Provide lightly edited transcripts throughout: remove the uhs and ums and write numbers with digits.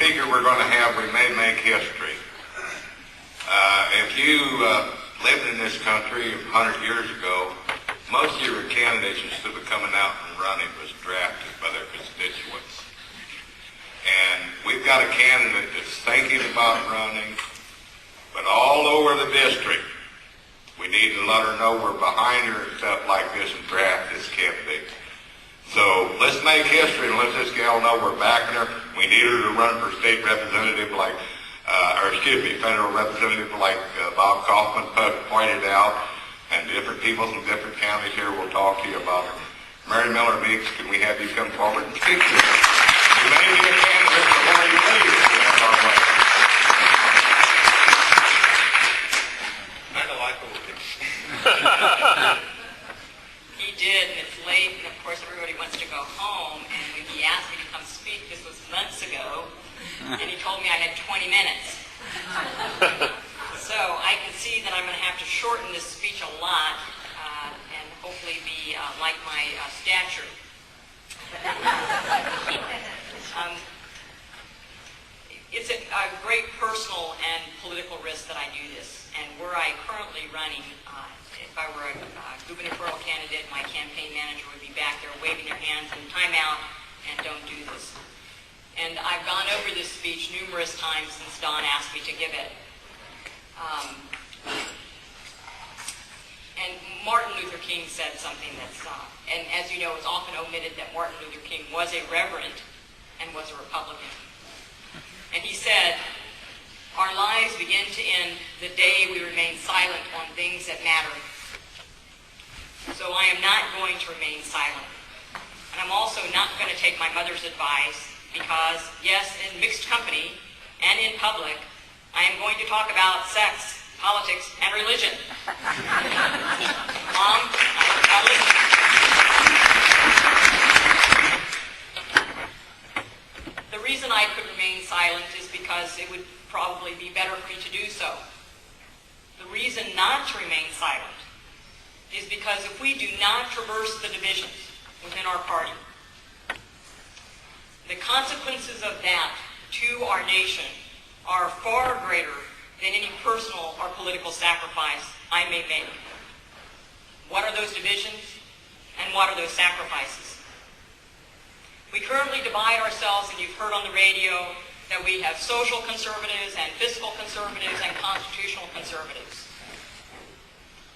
speaker we're going to have, we may make history. If you lived in this country 100 years ago, most of your candidates, instead of coming out and running, was drafted by their constituents. And we've got a candidate that's thinking about running, but all over the district, we need to let her know we're behind her and stuff like this and draft this candidate. So let's make history and let this gal know we're backing her. We need her to run for state representative like, federal representative like Bob Kaufman pointed out, and different people from different counties here will talk to you about her. Mariannette Miller-Meeks, can we have you come forward and speak to us? You may be a candidate before you leave. That's our way. I don't like old things. He did, and it's late, and of course everybody wants to go home, and when he asked me to come speak, this was months ago, and he told me I had 20 minutes. So I can see that I'm going to have to shorten this speech a lot, and hopefully be like my stature. It's a great personal and political risk that I do this, and were I currently running, if I were a gubernatorial candidate, my campaign manager would be back there waving their hands and time out and don't do this. And I've gone over this speech numerous times since Don asked me to give it. And Martin Luther King said something that's, and as you know, it's often omitted that Martin Luther King was a reverend and was a Republican. And he said, our lives begin to end the day we remain silent on things that matter. So I am not going to remain silent. And I'm also not going to take my mother's advice because, yes, in mixed company and in public, I am going to talk about sex, politics, and religion. Mom, I listen. The reason I could remain silent is because it would probably be better for me to do so. The reason not to remain silent is because if we do not traverse the divisions within our party, the consequences of that to our nation are far greater than any personal or political sacrifice I may make. What are those divisions and what are those sacrifices? We currently divide ourselves, and you've heard on the radio that we have social conservatives and fiscal conservatives and constitutional conservatives.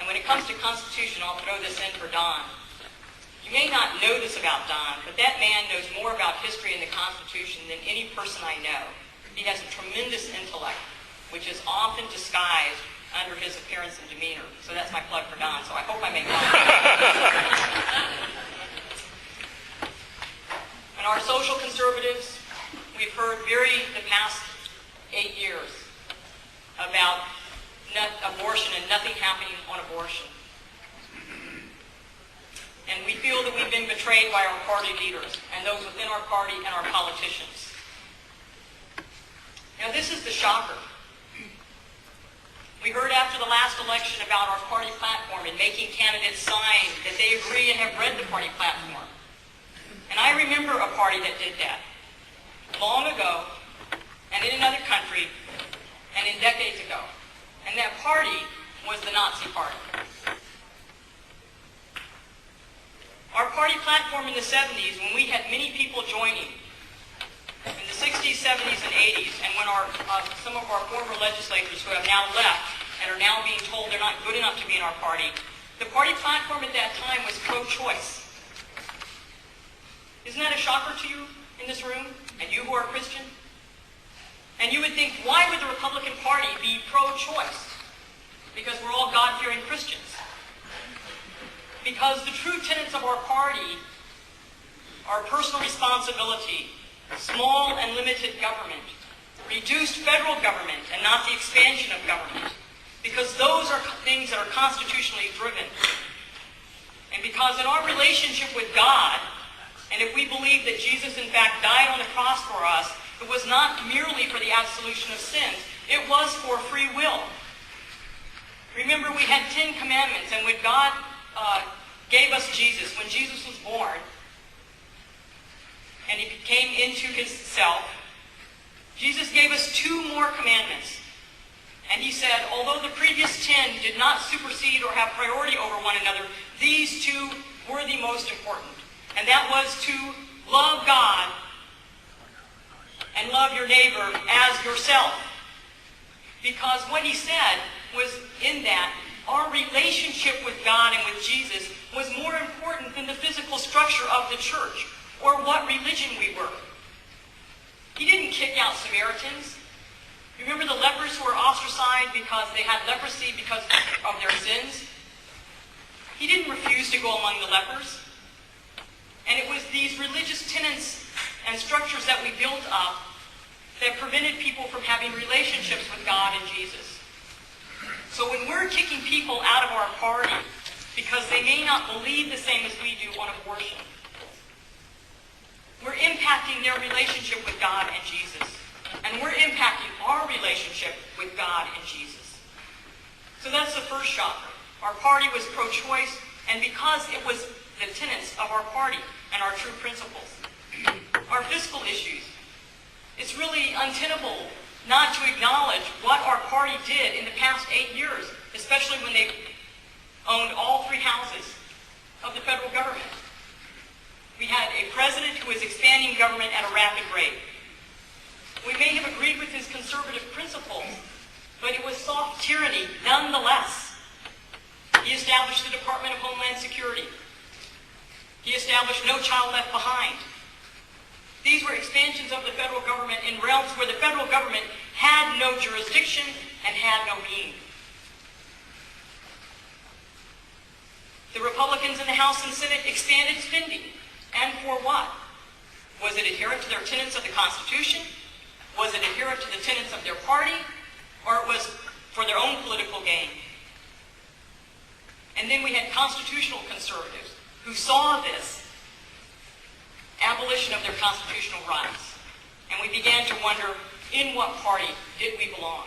And when it comes to Constitution, I'll throw this in for Don. You may not know this about Don, but that man knows more about history and the Constitution than any person I know. He has a tremendous intellect, which is often disguised under his appearance and demeanor. So that's my plug for Don, so I hope I make Don. And our social conservatives, we've heard the past 8 years about abortion and nothing happening on abortion. And we feel that we've been betrayed by our party leaders and those within our party and our politicians. Now this is the shocker. We heard after the last election about our party platform and making candidates sign that they agree and have read the party platform. And I remember a party that did that long ago and in another country and in decades ago. And that party was the Nazi Party. Our party platform in the 70s, when we had many people joining, in the 60s, 70s, and 80s, and when some of our former legislators who have now left and are now being told they're not good enough to be in our party, the party platform at that time was pro-choice. Isn't that a shocker to you in this room, and you who are Christian? And you would think, why would the Republican Party be pro-choice? Because we're all God-fearing Christians. Because the true tenets of our party are personal responsibility, small and limited government, reduced federal government, and not the expansion of government. Because those are things that are constitutionally driven. And because in our relationship with God, and if we believe that Jesus in fact died on the cross for us, it was not merely for the absolution of sins, it was for free will. Remember, we had 10 commandments, and when God gave us Jesus, when Jesus was born, and he came into his self, Jesus gave us 2 more commandments. And he said, although the previous 10 did not supersede or have priority over one another, these 2 were the most important. And that was to love God and love your neighbor as yourself. Because what he said was in that our relationship with God and with Jesus was more important than the physical structure of the church or what religion we were. He didn't kick out Samaritans. You remember the lepers who were ostracized because they had leprosy because of their sins? He didn't refuse to go among the lepers. And it was these religious tenets and structures that we built up that prevented people from having relationships with God and Jesus. So when we're kicking people out of our party because they may not believe the same as we do on abortion, we're impacting their relationship with God and Jesus. And we're impacting our relationship with God and Jesus. So that's the first shocker. Our party was pro-choice, and because it was the tenets of our party and our true principles. Our fiscal issues. It's really untenable not to acknowledge what our party did in the past 8 years, especially when they owned all 3 houses of the federal government. We had a president who was expanding government at a rapid rate. We may have agreed with his conservative principles, but it was soft tyranny nonetheless. He established the Department of Homeland Security. He established No Child Left Behind. These were expansions of the federal government in realms where the federal government had no jurisdiction and had no being. The Republicans in the House and Senate expanded spending. And for what? Was it adherent to their tenets of the Constitution? Was it adherent to the tenets of their party? Or it was for their own political gain? And then we had constitutional conservatives who saw this abolition of their constitutional rights. And we began to wonder, in what party did we belong?